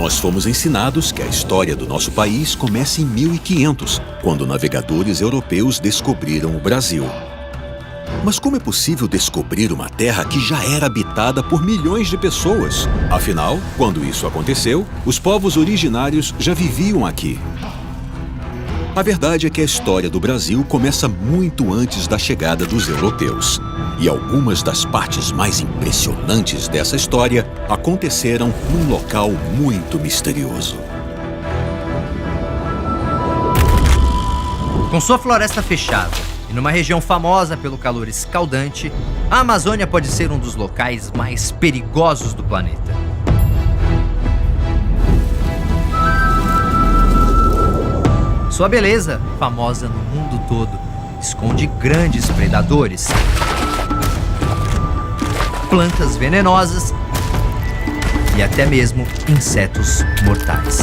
Nós fomos ensinados que a história do nosso país começa em 1500, quando navegadores europeus descobriram o Brasil. Mas como é possível descobrir uma terra que já era habitada por milhões de pessoas? Afinal, quando isso aconteceu, os povos originários já viviam aqui. A verdade é que a história do Brasil começa muito antes da chegada dos europeus. E algumas das partes mais impressionantes dessa história aconteceram num local muito misterioso. Com sua floresta fechada e numa região famosa pelo calor escaldante, a Amazônia pode ser um dos locais mais perigosos do planeta. Sua beleza, famosa no mundo todo, esconde grandes predadores, plantas venenosas e até mesmo insetos mortais.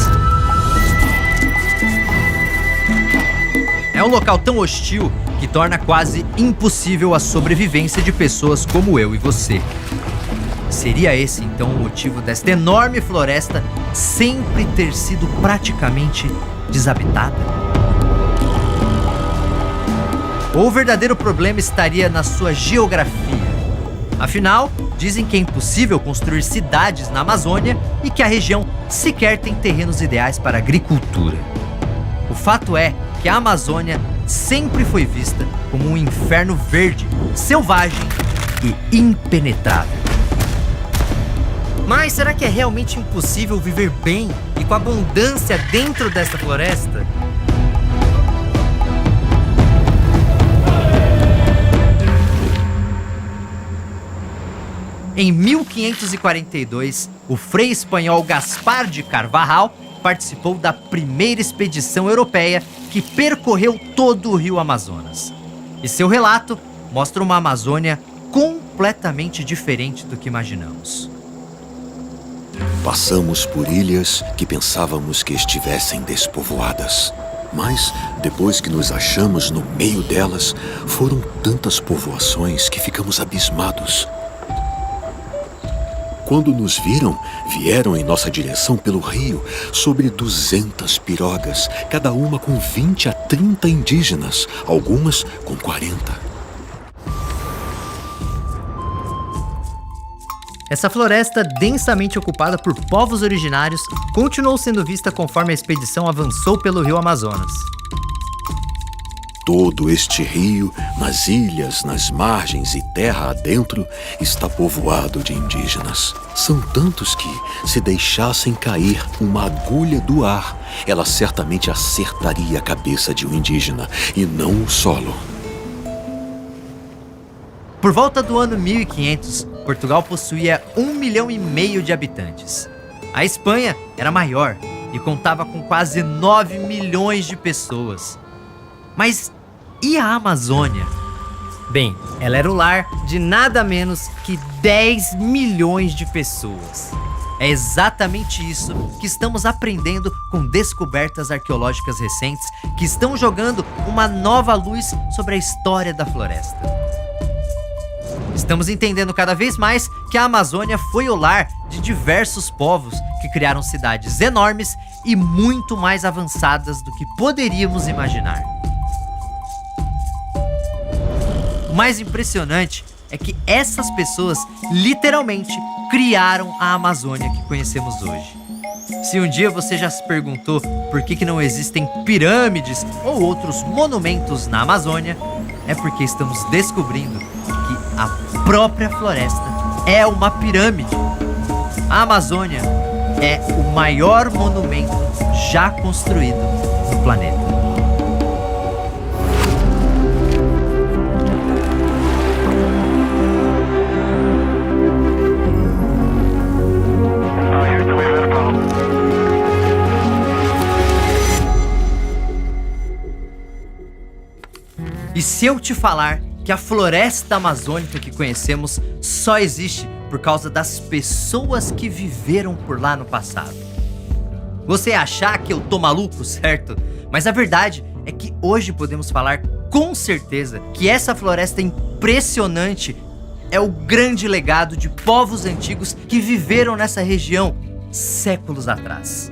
É um local tão hostil que torna quase impossível a sobrevivência de pessoas como eu e você. Seria esse então o motivo desta enorme floresta sempre ter sido praticamente desabitada? Ou o verdadeiro problema estaria na sua geografia? Afinal, dizem que é impossível construir cidades na Amazônia e que a região sequer tem terrenos ideais para a agricultura. O fato é que a Amazônia sempre foi vista como um inferno verde, selvagem e impenetrável. Mas será que é realmente impossível viver bem e com abundância dentro dessa floresta? Em 1542, o frei espanhol Gaspar de Carvajal participou da primeira expedição europeia que percorreu todo o rio Amazonas. E seu relato mostra uma Amazônia completamente diferente do que imaginamos. Passamos por ilhas que pensávamos que estivessem despovoadas. Mas, depois que nos achamos no meio delas, foram tantas povoações que ficamos abismados. Quando nos viram, vieram em nossa direção pelo rio sobre 200 pirogas, cada uma com 20 a 30 indígenas, algumas com 40. Essa floresta, densamente ocupada por povos originários, continuou sendo vista conforme a expedição avançou pelo rio Amazonas. Todo este rio, nas ilhas, nas margens e terra adentro, está povoado de indígenas. São tantos que, se deixassem cair uma agulha do ar, ela certamente acertaria a cabeça de um indígena e não o solo. Por volta do ano 1500, Portugal possuía 1,5 milhão de habitantes. A Espanha era maior e contava com quase 9 milhões de pessoas. Mas e a Amazônia? Bem, ela era o lar de nada menos que 10 milhões de pessoas. É exatamente isso que estamos aprendendo com descobertas arqueológicas recentes que estão jogando uma nova luz sobre a história da floresta. Estamos entendendo cada vez mais que a Amazônia foi o lar de diversos povos que criaram cidades enormes e muito mais avançadas do que poderíamos imaginar. O mais impressionante é que essas pessoas literalmente criaram a Amazônia que conhecemos hoje. Se um dia você já se perguntou por que não existem pirâmides ou outros monumentos na Amazônia, é porque estamos descobrindo que a própria floresta é uma pirâmide. A Amazônia é o maior monumento já construído no planeta. E se eu te falar que a floresta amazônica que conhecemos só existe por causa das pessoas que viveram por lá no passado? Você ia achar que eu tô maluco, certo? Mas a verdade é que hoje podemos falar com certeza que essa floresta impressionante é o grande legado de povos antigos que viveram nessa região séculos atrás.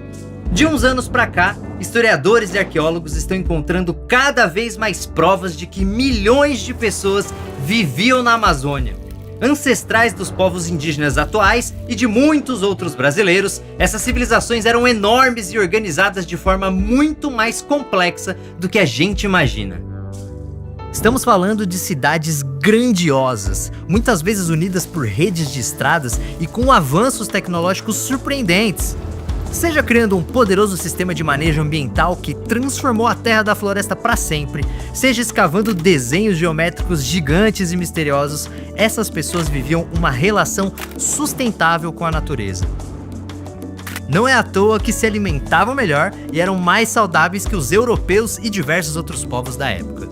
De uns anos pra cá, historiadores e arqueólogos estão encontrando cada vez mais provas de que milhões de pessoas viviam na Amazônia. Ancestrais dos povos indígenas atuais e de muitos outros brasileiros, essas civilizações eram enormes e organizadas de forma muito mais complexa do que a gente imagina. Estamos falando de cidades grandiosas, muitas vezes unidas por redes de estradas e com avanços tecnológicos surpreendentes. Seja criando um poderoso sistema de manejo ambiental que transformou a terra da floresta para sempre, seja escavando desenhos geométricos gigantes e misteriosos, essas pessoas viviam uma relação sustentável com a natureza. Não é à toa que se alimentavam melhor e eram mais saudáveis que os europeus e diversos outros povos da época.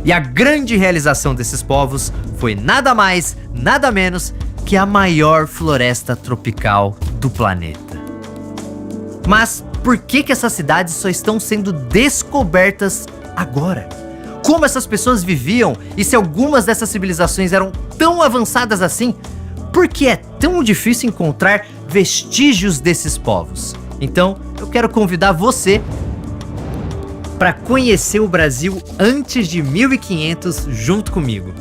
E a grande realização desses povos foi nada mais, nada menos que a maior floresta tropical do planeta. Mas por que essas cidades só estão sendo descobertas agora? Como essas pessoas viviam e se algumas dessas civilizações eram tão avançadas assim? Por que é tão difícil encontrar vestígios desses povos? Então, eu quero convidar você para conhecer o Brasil antes de 1500 junto comigo.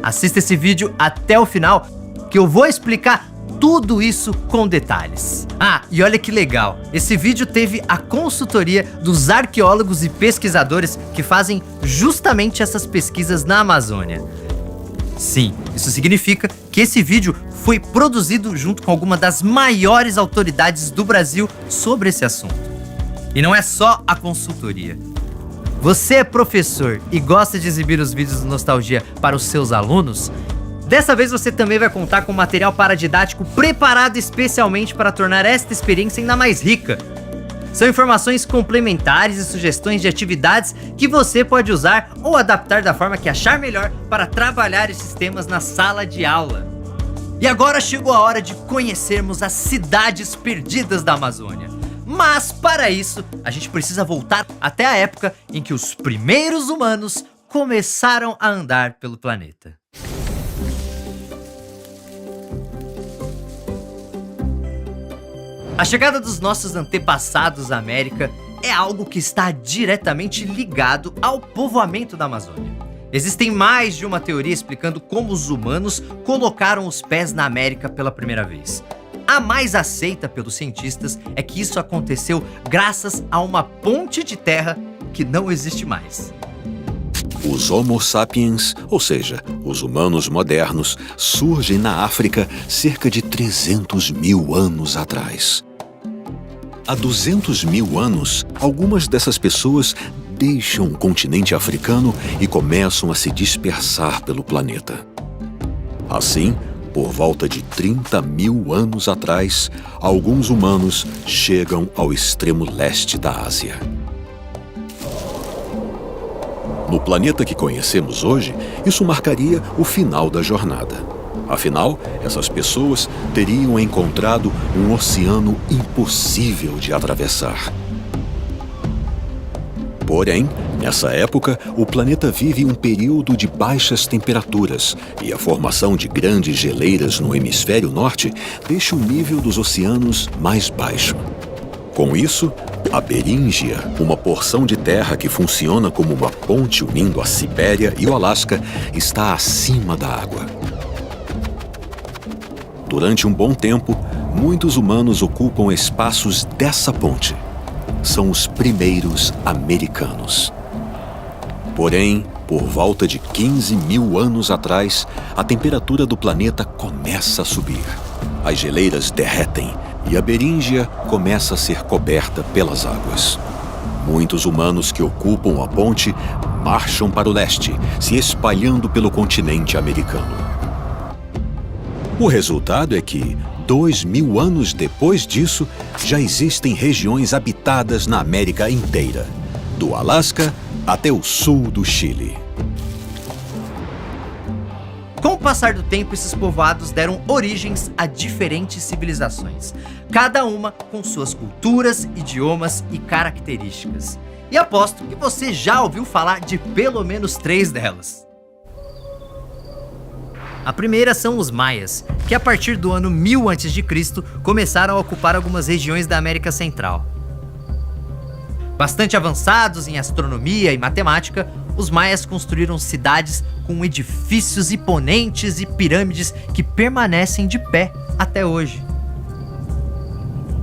Assista esse vídeo até o final, que eu vou explicar tudo isso com detalhes. Ah, e olha que legal, esse vídeo teve a consultoria dos arqueólogos e pesquisadores que fazem justamente essas pesquisas na Amazônia. Sim, isso significa que esse vídeo foi produzido junto com alguma das maiores autoridades do Brasil sobre esse assunto. E não é só a consultoria. Você é professor e gosta de exibir os vídeos do Nostalgia para os seus alunos? Dessa vez você também vai contar com material paradidático preparado especialmente para tornar esta experiência ainda mais rica. São informações complementares e sugestões de atividades que você pode usar ou adaptar da forma que achar melhor para trabalhar esses temas na sala de aula. E agora chegou a hora de conhecermos as cidades perdidas da Amazônia. Mas para isso, a gente precisa voltar até a época em que os primeiros humanos começaram a andar pelo planeta. A chegada dos nossos antepassados à América é algo que está diretamente ligado ao povoamento da Amazônia. Existem mais de uma teoria explicando como os humanos colocaram os pés na América pela primeira vez. A mais aceita pelos cientistas é que isso aconteceu graças a uma ponte de terra que não existe mais. Os Homo sapiens, ou seja, os humanos modernos, surgem na África cerca de 300 mil anos atrás. Há 200 mil anos, algumas dessas pessoas deixam o continente africano e começam a se dispersar pelo planeta. Assim, por volta de 30 mil anos atrás, alguns humanos chegam ao extremo leste da Ásia. No planeta que conhecemos hoje, isso marcaria o final da jornada. Afinal, essas pessoas teriam encontrado um oceano impossível de atravessar. Porém, nessa época, o planeta vive um período de baixas temperaturas e a formação de grandes geleiras no hemisfério norte deixa o nível dos oceanos mais baixo. Com isso, a Beríngia, uma porção de terra que funciona como uma ponte unindo a Sibéria e o Alasca, está acima da água. Durante um bom tempo, muitos humanos ocupam espaços dessa ponte. São os primeiros americanos. Porém, por volta de 15 mil anos atrás, a temperatura do planeta começa a subir. As geleiras derretem e a Beríngia começa a ser coberta pelas águas. Muitos humanos que ocupam a ponte marcham para o leste, se espalhando pelo continente americano. O resultado é que, 2000 anos depois disso, já existem regiões habitadas na América inteira, do Alasca até o sul do Chile. Com o passar do tempo, esses povoados deram origens a diferentes civilizações, cada uma com suas culturas, idiomas e características. E aposto que você já ouviu falar de pelo menos 3 delas. A primeira são os maias, que a partir do ano 1000 a.C. começaram a ocupar algumas regiões da América Central. Bastante avançados em astronomia e matemática, os maias construíram cidades com edifícios imponentes e pirâmides que permanecem de pé até hoje.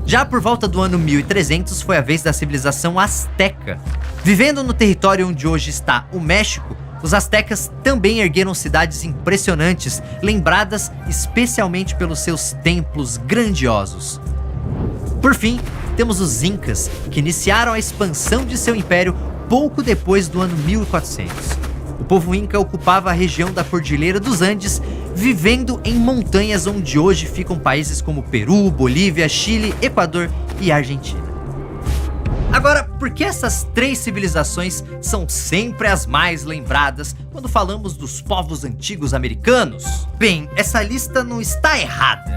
Já por volta do ano 1300 foi a vez da civilização asteca. Vivendo no território onde hoje está o México, os astecas também ergueram cidades impressionantes, lembradas especialmente pelos seus templos grandiosos. Por fim, temos os incas, que iniciaram a expansão de seu império pouco depois do ano 1400. O povo inca ocupava a região da Cordilheira dos Andes, vivendo em montanhas onde hoje ficam países como Peru, Bolívia, Chile, Equador e Argentina. Agora, por que essas três civilizações são sempre as mais lembradas quando falamos dos povos antigos americanos? Bem, essa lista não está errada.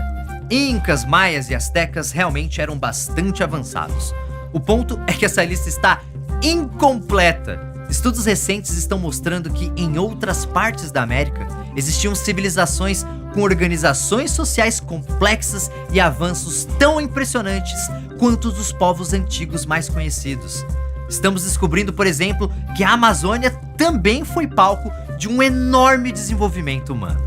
Incas, maias e astecas realmente eram bastante avançados. O ponto é que essa lista está incompleta. Estudos recentes estão mostrando que em outras partes da América existiam civilizações com organizações sociais complexas e avanços tão impressionantes quanto os dos povos antigos mais conhecidos. Estamos descobrindo, por exemplo, que a Amazônia também foi palco de um enorme desenvolvimento humano.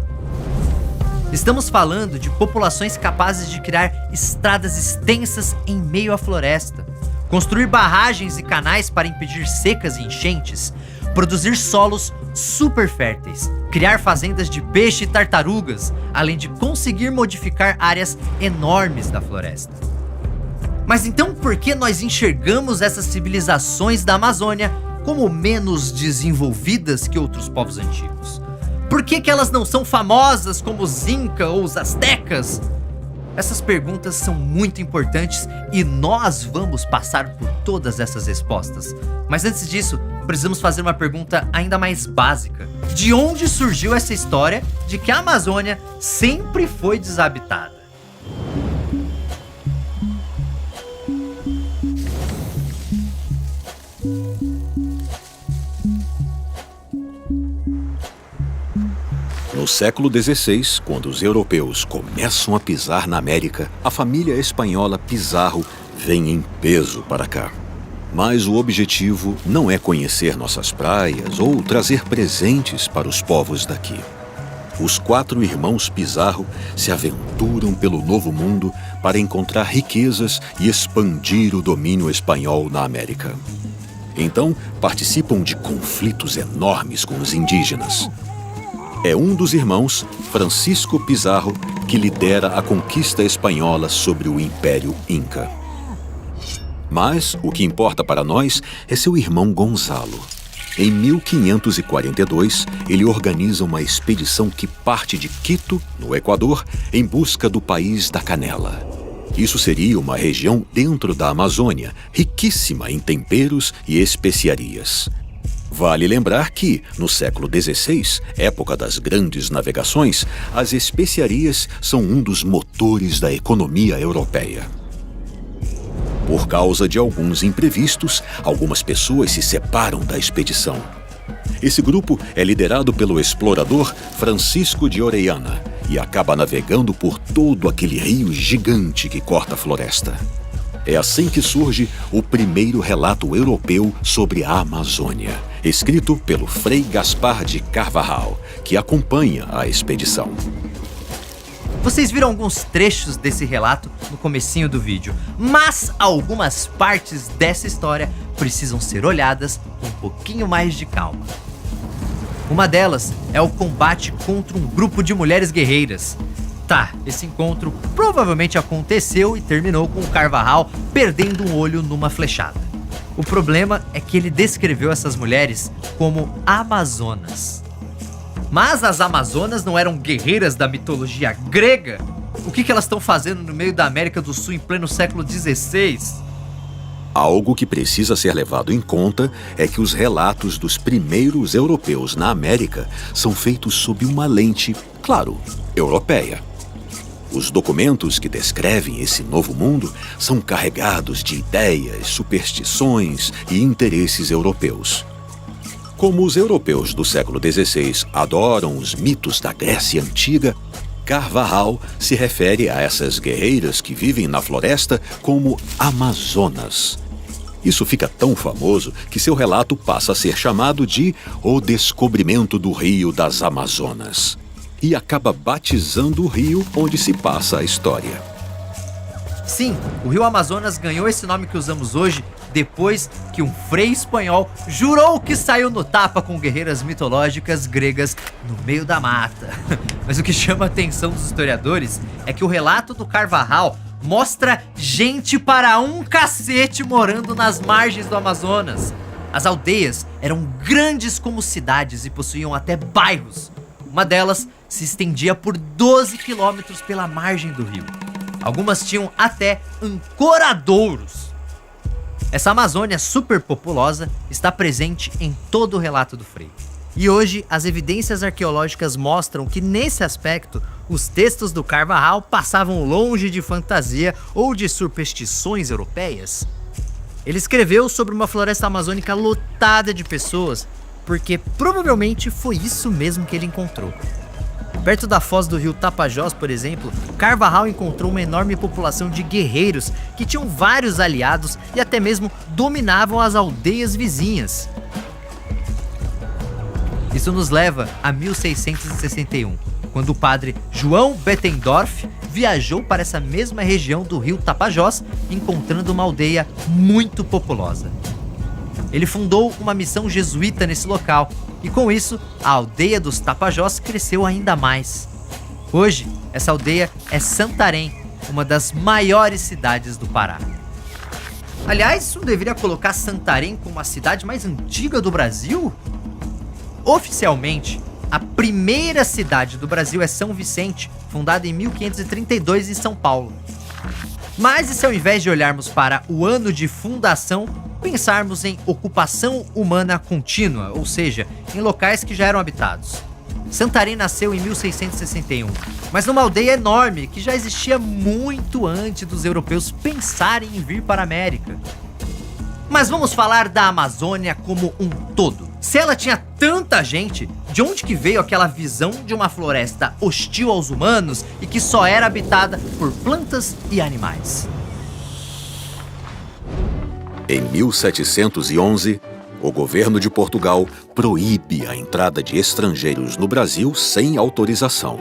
Estamos falando de populações capazes de criar estradas extensas em meio à floresta, construir barragens e canais para impedir secas e enchentes, produzir solos super férteis, criar fazendas de peixe e tartarugas, além de conseguir modificar áreas enormes da floresta. Mas então por que nós enxergamos essas civilizações da Amazônia como menos desenvolvidas que outros povos antigos? Por que elas não são famosas como os Incas ou os Astecas? Essas perguntas são muito importantes e nós vamos passar por todas essas respostas. Mas antes disso, precisamos fazer uma pergunta ainda mais básica. De onde surgiu essa história de que a Amazônia sempre foi desabitada? No século XVI, quando os europeus começam a pisar na América, a família espanhola Pizarro vem em peso para cá. Mas o objetivo não é conhecer nossas praias ou trazer presentes para os povos daqui. Os 4 irmãos Pizarro se aventuram pelo Novo Mundo para encontrar riquezas e expandir o domínio espanhol na América. Então, participam de conflitos enormes com os indígenas. É um dos irmãos, Francisco Pizarro, que lidera a conquista espanhola sobre o Império Inca. Mas o que importa para nós é seu irmão Gonzalo. Em 1542, ele organiza uma expedição que parte de Quito, no Equador, em busca do país da canela. Isso seria uma região dentro da Amazônia, riquíssima em temperos e especiarias. Vale lembrar que, no século XVI, época das grandes navegações, as especiarias são um dos motores da economia europeia. Por causa de alguns imprevistos, algumas pessoas se separam da expedição. Esse grupo é liderado pelo explorador Francisco de Orellana e acaba navegando por todo aquele rio gigante que corta a floresta. É assim que surge o primeiro relato europeu sobre a Amazônia, escrito pelo Frei Gaspar de Carvajal, que acompanha a expedição. Vocês viram alguns trechos desse relato no comecinho do vídeo, mas algumas partes dessa história precisam ser olhadas com um pouquinho mais de calma. Uma delas é o combate contra um grupo de mulheres guerreiras. Tá, esse encontro provavelmente aconteceu e terminou com o Carvajal perdendo um olho numa flechada. O problema é que ele descreveu essas mulheres como amazonas. Mas as amazonas não eram guerreiras da mitologia grega? O que elas estão fazendo no meio da América do Sul em pleno século XVI? Algo que precisa ser levado em conta é que os relatos dos primeiros europeus na América são feitos sob uma lente, claro, europeia. Os documentos que descrevem esse novo mundo são carregados de ideias, superstições e interesses europeus. Como os europeus do século XVI adoram os mitos da Grécia Antiga, Carvajal se refere a essas guerreiras que vivem na floresta como Amazonas. Isso fica tão famoso que seu relato passa a ser chamado de O Descobrimento do Rio das Amazonas e acaba batizando o rio onde se passa a história. Sim, o rio Amazonas ganhou esse nome que usamos hoje depois que um frei espanhol jurou que saiu no tapa com guerreiras mitológicas gregas no meio da mata. Mas o que chama a atenção dos historiadores é que o relato do Carvajal mostra gente para um cacete morando nas margens do Amazonas. As aldeias eram grandes como cidades e possuíam até bairros. Uma delas se estendia por 12 quilômetros pela margem do rio. Algumas tinham até ancoradouros. Essa Amazônia superpopulosa está presente em todo o relato do Frei. E hoje, as evidências arqueológicas mostram que, nesse aspecto, os textos do Carvajal passavam longe de fantasia ou de superstições europeias. Ele escreveu sobre uma floresta amazônica lotada de pessoas, porque provavelmente foi isso mesmo que ele encontrou. Perto da foz do rio Tapajós, por exemplo, Carvajal encontrou uma enorme população de guerreiros que tinham vários aliados e até mesmo dominavam as aldeias vizinhas. Isso nos leva a 1661, quando o padre João Bettendorf viajou para essa mesma região do rio Tapajós, encontrando uma aldeia muito populosa. Ele fundou uma missão jesuíta nesse local e, com isso, a aldeia dos Tapajós cresceu ainda mais. Hoje, essa aldeia é Santarém, uma das maiores cidades do Pará. Aliás, isso não deveria colocar Santarém como a cidade mais antiga do Brasil? Oficialmente, a primeira cidade do Brasil é São Vicente, fundada em 1532 em São Paulo. Mas e se ao invés de olharmos para o ano de fundação, pensarmos em ocupação humana contínua, ou seja, em locais que já eram habitados? Santarém nasceu em 1661, mas numa aldeia enorme que já existia muito antes dos europeus pensarem em vir para a América. Mas vamos falar da Amazônia como um todo. Se ela tinha tanta gente, de onde que veio aquela visão de uma floresta hostil aos humanos e que só era habitada por plantas e animais? Em 1711, o governo de Portugal proíbe a entrada de estrangeiros no Brasil sem autorização.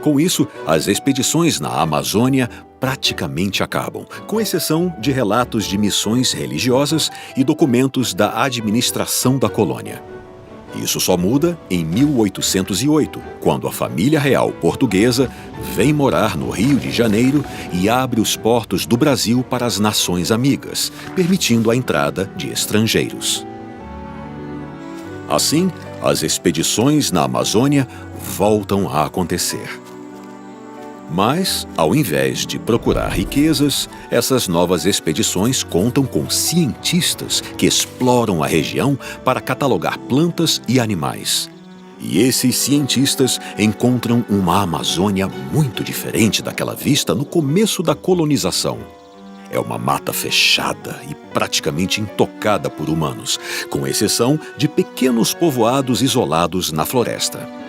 Com isso, as expedições na Amazônia praticamente acabam, com exceção de relatos de missões religiosas e documentos da administração da colônia. Isso só muda em 1808, quando a família real portuguesa vem morar no Rio de Janeiro e abre os portos do Brasil para as nações amigas, permitindo a entrada de estrangeiros. Assim, as expedições na Amazônia voltam a acontecer. Mas, ao invés de procurar riquezas, essas novas expedições contam com cientistas que exploram a região para catalogar plantas e animais. E esses cientistas encontram uma Amazônia muito diferente daquela vista no começo da colonização. É uma mata fechada e praticamente intocada por humanos, com exceção de pequenos povoados isolados na floresta.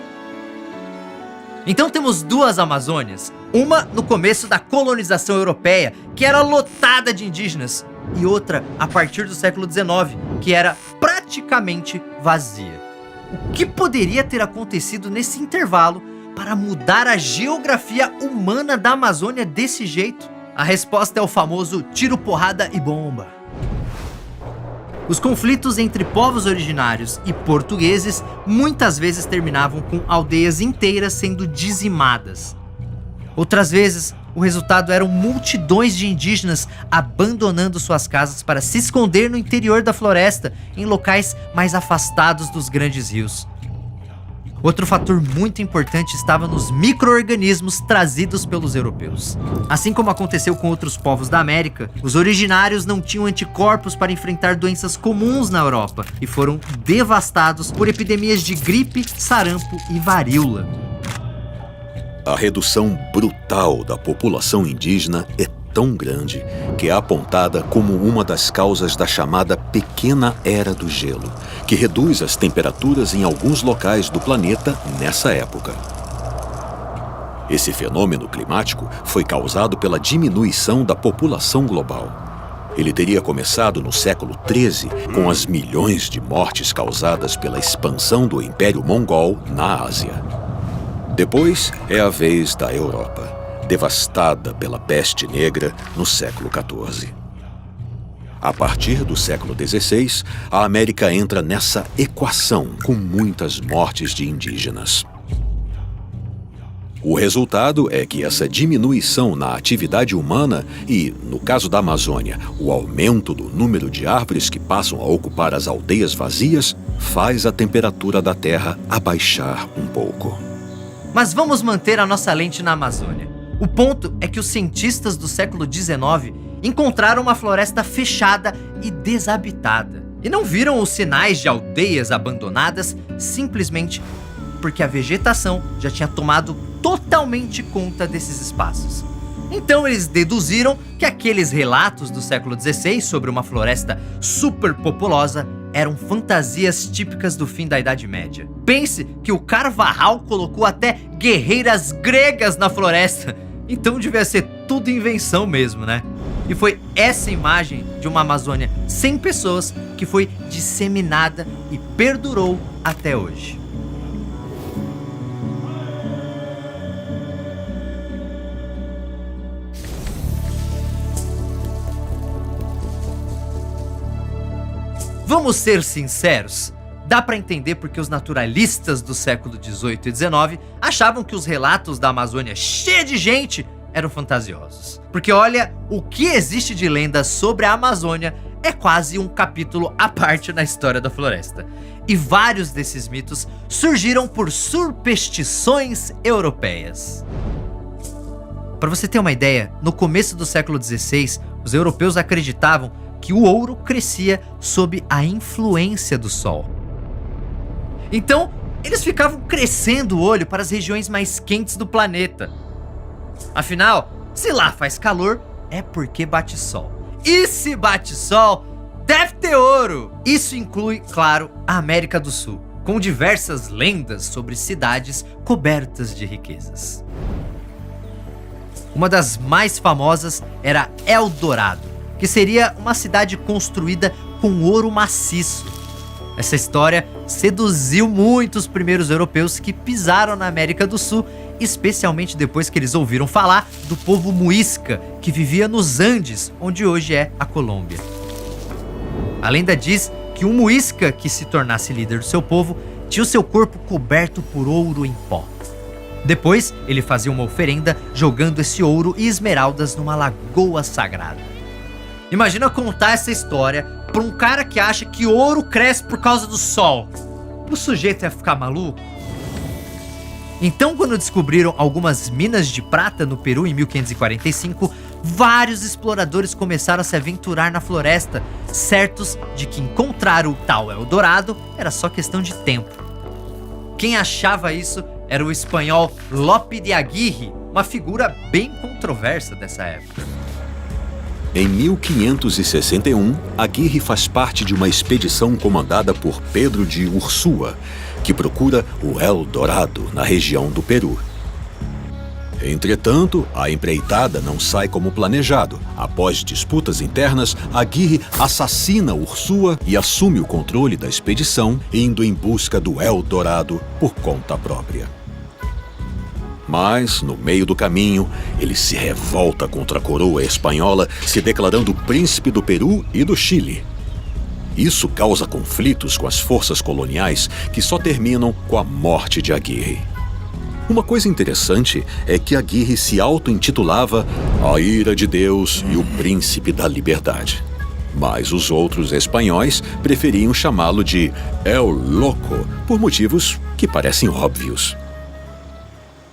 Então temos duas Amazônias, uma no começo da colonização europeia, que era lotada de indígenas, e outra a partir do século XIX, que era praticamente vazia. O que poderia ter acontecido nesse intervalo para mudar a geografia humana da Amazônia desse jeito? A resposta é o famoso tiro, porrada e bomba. Os conflitos entre povos originários e portugueses muitas vezes terminavam com aldeias inteiras sendo dizimadas. Outras vezes, o resultado eram multidões de indígenas abandonando suas casas para se esconder no interior da floresta, em locais mais afastados dos grandes rios. Outro fator muito importante estava nos micro-organismos trazidos pelos europeus. Assim como aconteceu com outros povos da América, os originários não tinham anticorpos para enfrentar doenças comuns na Europa e foram devastados por epidemias de gripe, sarampo e varíola. A redução brutal da população indígena é tão grande que é apontada como uma das causas da chamada Pequena Era do Gelo, que reduz as temperaturas em alguns locais do planeta nessa época. Esse fenômeno climático foi causado pela diminuição da população global. Ele teria começado no século XIII, com as milhões de mortes causadas pela expansão do Império Mongol na Ásia. Depois é a vez da Europa, devastada pela peste negra no século XIV. A partir do século XVI, a América entra nessa equação com muitas mortes de indígenas. O resultado é que essa diminuição na atividade humana e, no caso da Amazônia, o aumento do número de árvores que passam a ocupar as aldeias vazias, faz a temperatura da Terra abaixar um pouco. Mas vamos manter a nossa lente na Amazônia. O ponto é que os cientistas do século XIX encontraram uma floresta fechada e desabitada. E não viram os sinais de aldeias abandonadas simplesmente porque a vegetação já tinha tomado totalmente conta desses espaços. Então eles deduziram que aqueles relatos do século XVI sobre uma floresta superpopulosa eram fantasias típicas do fim da Idade Média. Pense que o Carvajal colocou até guerreiras gregas na floresta, então devia ser tudo invenção mesmo, né? E foi essa imagem de uma Amazônia sem pessoas que foi disseminada e perdurou até hoje. Vamos ser sinceros, dá para entender porque os naturalistas do século XVIII e XIX achavam que os relatos da Amazônia cheia de gente eram fantasiosos. Porque olha, o que existe de lenda sobre a Amazônia é quase um capítulo à parte na história da floresta. E vários desses mitos surgiram por superstições europeias. Para você ter uma ideia, no começo do século XVI, os europeus acreditavam que o ouro crescia sob a influência do sol. Então, eles ficavam crescendo o olho para as regiões mais quentes do planeta. Afinal, se lá faz calor, é porque bate sol. E se bate sol, deve ter ouro! Isso inclui, claro, a América do Sul, com diversas lendas sobre cidades cobertas de riquezas. Uma das mais famosas era El Dorado, que seria uma cidade construída com ouro maciço. Essa história seduziu muitos primeiros europeus que pisaram na América do Sul, especialmente depois que eles ouviram falar do povo muisca, que vivia nos Andes, onde hoje é a Colômbia. A lenda diz que um muisca que se tornasse líder do seu povo tinha o seu corpo coberto por ouro em pó. Depois, ele fazia uma oferenda jogando esse ouro e esmeraldas numa lagoa sagrada. Imagina contar essa história pra um cara que acha que ouro cresce por causa do sol. O sujeito ia ficar maluco? Então, quando descobriram algumas minas de prata no Peru em 1545, vários exploradores começaram a se aventurar na floresta, certos de que encontrar o tal Eldorado era só questão de tempo. Quem achava isso era o espanhol Lope de Aguirre, uma figura bem controversa dessa época. Em 1561, Aguirre faz parte de uma expedição comandada por Pedro de Ursúa, que procura o El Dorado na região do Peru. Entretanto, a empreitada não sai como planejado. Após disputas internas, Aguirre assassina Ursúa e assume o controle da expedição, indo em busca do El Dorado por conta própria. Mas, no meio do caminho, ele se revolta contra a coroa espanhola, se declarando príncipe do Peru e do Chile. Isso causa conflitos com as forças coloniais que só terminam com a morte de Aguirre. Uma coisa interessante é que Aguirre se auto-intitulava a Ira de Deus e o Príncipe da Liberdade. Mas os outros espanhóis preferiam chamá-lo de El Loco, por motivos que parecem óbvios.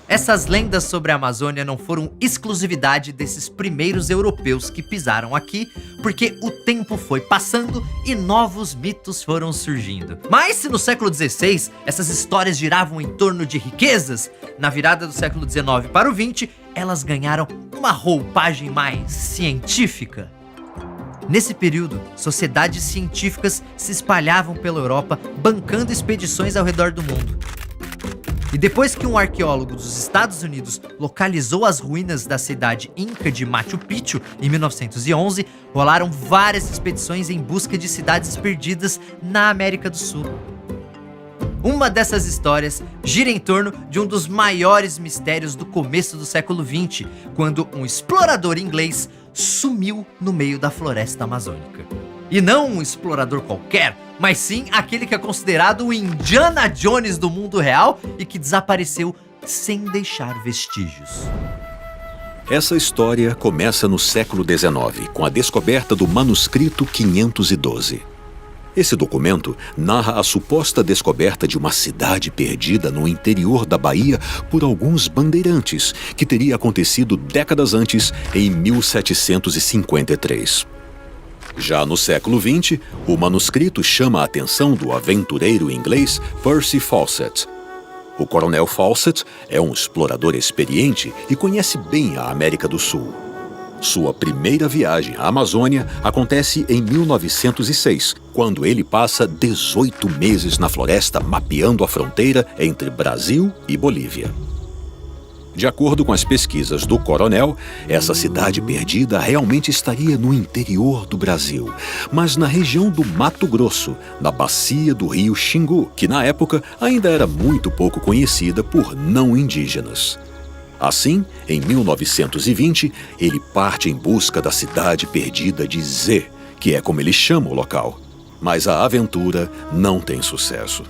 Essas lendas sobre a Amazônia não foram exclusividade desses primeiros europeus que pisaram aqui, porque o tempo foi passando e novos mitos foram surgindo. Mas se no século XVI essas histórias giravam em torno de riquezas, na virada do século XIX para o XX, elas ganharam uma roupagem mais científica. Nesse período, sociedades científicas se espalhavam pela Europa, bancando expedições ao redor do mundo. E depois que um arqueólogo dos Estados Unidos localizou as ruínas da cidade inca de Machu Picchu em 1911, rolaram várias expedições em busca de cidades perdidas na América do Sul. Uma dessas histórias gira em torno de um dos maiores mistérios do começo do século XX, quando um explorador inglês sumiu no meio da floresta amazônica. E não um explorador qualquer, mas sim aquele que é considerado o Indiana Jones do mundo real e que desapareceu sem deixar vestígios. Essa história começa no século XIX, com a descoberta do manuscrito 512. Esse documento narra a suposta descoberta de uma cidade perdida no interior da Bahia por alguns bandeirantes, que teria acontecido décadas antes, em 1753. Já no século XX, o manuscrito chama a atenção do aventureiro inglês Percy Fawcett. O coronel Fawcett é um explorador experiente e conhece bem a América do Sul. Sua primeira viagem à Amazônia acontece em 1906, quando ele passa 18 meses na floresta mapeando a fronteira entre Brasil e Bolívia. De acordo com as pesquisas do coronel, essa cidade perdida realmente estaria no interior do Brasil, mas na região do Mato Grosso, na bacia do rio Xingu, que na época ainda era muito pouco conhecida por não indígenas. Assim, em 1920, ele parte em busca da cidade perdida de Zé, que é como ele chama o local. Mas a aventura não tem sucesso.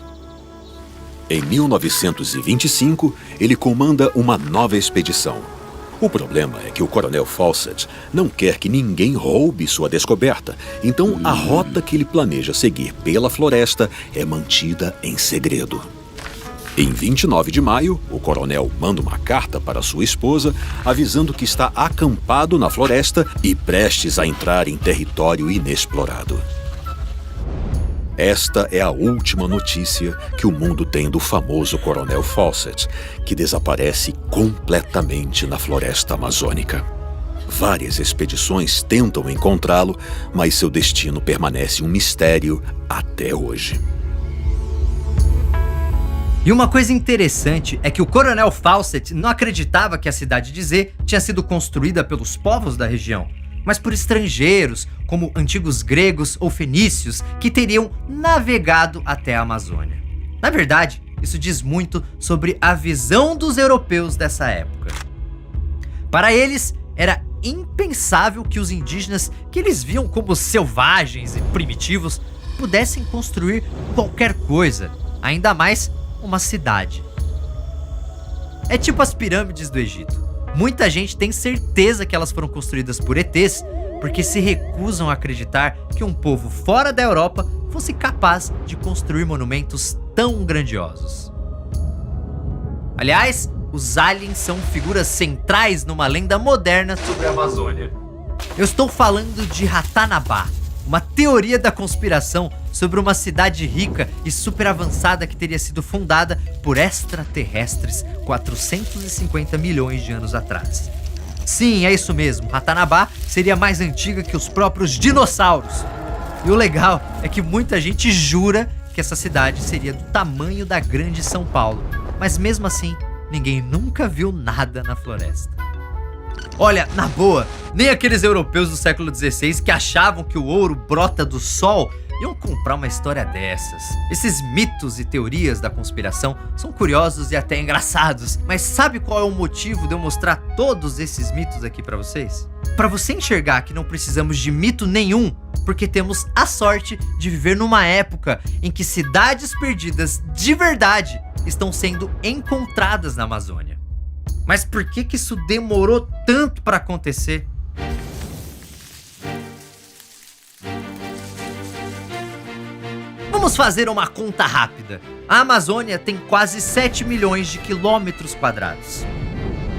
Em 1925, ele comanda uma nova expedição. O problema é que o coronel Fawcett não quer que ninguém roube sua descoberta, então a rota que ele planeja seguir pela floresta é mantida em segredo. Em 29 de maio, o coronel manda uma carta para sua esposa, avisando que está acampado na floresta e prestes a entrar em território inexplorado. Esta é a última notícia que o mundo tem do famoso coronel Fawcett, que desaparece completamente na floresta amazônica. Várias expedições tentam encontrá-lo, mas seu destino permanece um mistério até hoje. E uma coisa interessante é que o coronel Fawcett não acreditava que a cidade de Zé tinha sido construída pelos povos da região, mas por estrangeiros, como antigos gregos ou fenícios, que teriam navegado até a Amazônia. Na verdade, isso diz muito sobre a visão dos europeus dessa época. Para eles, era impensável que os indígenas, que eles viam como selvagens e primitivos, pudessem construir qualquer coisa, ainda mais uma cidade. É tipo as pirâmides do Egito. Muita gente tem certeza que elas foram construídas por ETs, porque se recusam a acreditar que um povo fora da Europa fosse capaz de construir monumentos tão grandiosos. Aliás, os aliens são figuras centrais numa lenda moderna sobre a Amazônia. Eu estou falando de Ratanabá, uma teoria da conspiração sobre uma cidade rica e super avançada que teria sido fundada por extraterrestres 450 milhões de anos atrás. Sim, é isso mesmo, Ratanabá seria mais antiga que os próprios dinossauros. E o legal é que muita gente jura que essa cidade seria do tamanho da Grande São Paulo, mas mesmo assim, ninguém nunca viu nada na floresta. Olha, na boa, nem aqueles europeus do século XVI que achavam que o ouro brota do sol iam comprar uma história dessas. Esses mitos e teorias da conspiração são curiosos e até engraçados, mas sabe qual é o motivo de eu mostrar todos esses mitos aqui pra vocês? Pra você enxergar que não precisamos de mito nenhum, porque temos a sorte de viver numa época em que cidades perdidas de verdade estão sendo encontradas na Amazônia. Mas por que isso demorou tanto pra acontecer? Vamos fazer uma conta rápida. A Amazônia tem quase 7 milhões de quilômetros quadrados.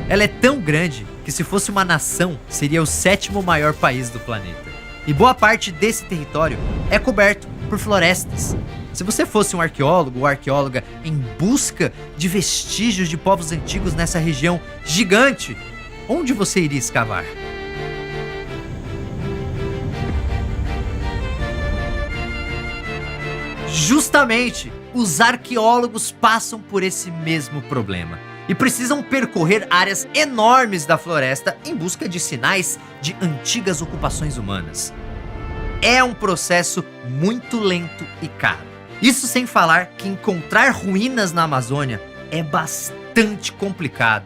Ela é tão grande que, se fosse uma nação, seria o 7º maior país do planeta. E boa parte desse território é coberto por florestas. Se você fosse um arqueólogo ou arqueóloga em busca de vestígios de povos antigos nessa região gigante, onde você iria escavar? Justamente, os arqueólogos passam por esse mesmo problema e precisam percorrer áreas enormes da floresta em busca de sinais de antigas ocupações humanas. É um processo muito lento e caro. Isso sem falar que encontrar ruínas na Amazônia é bastante complicado.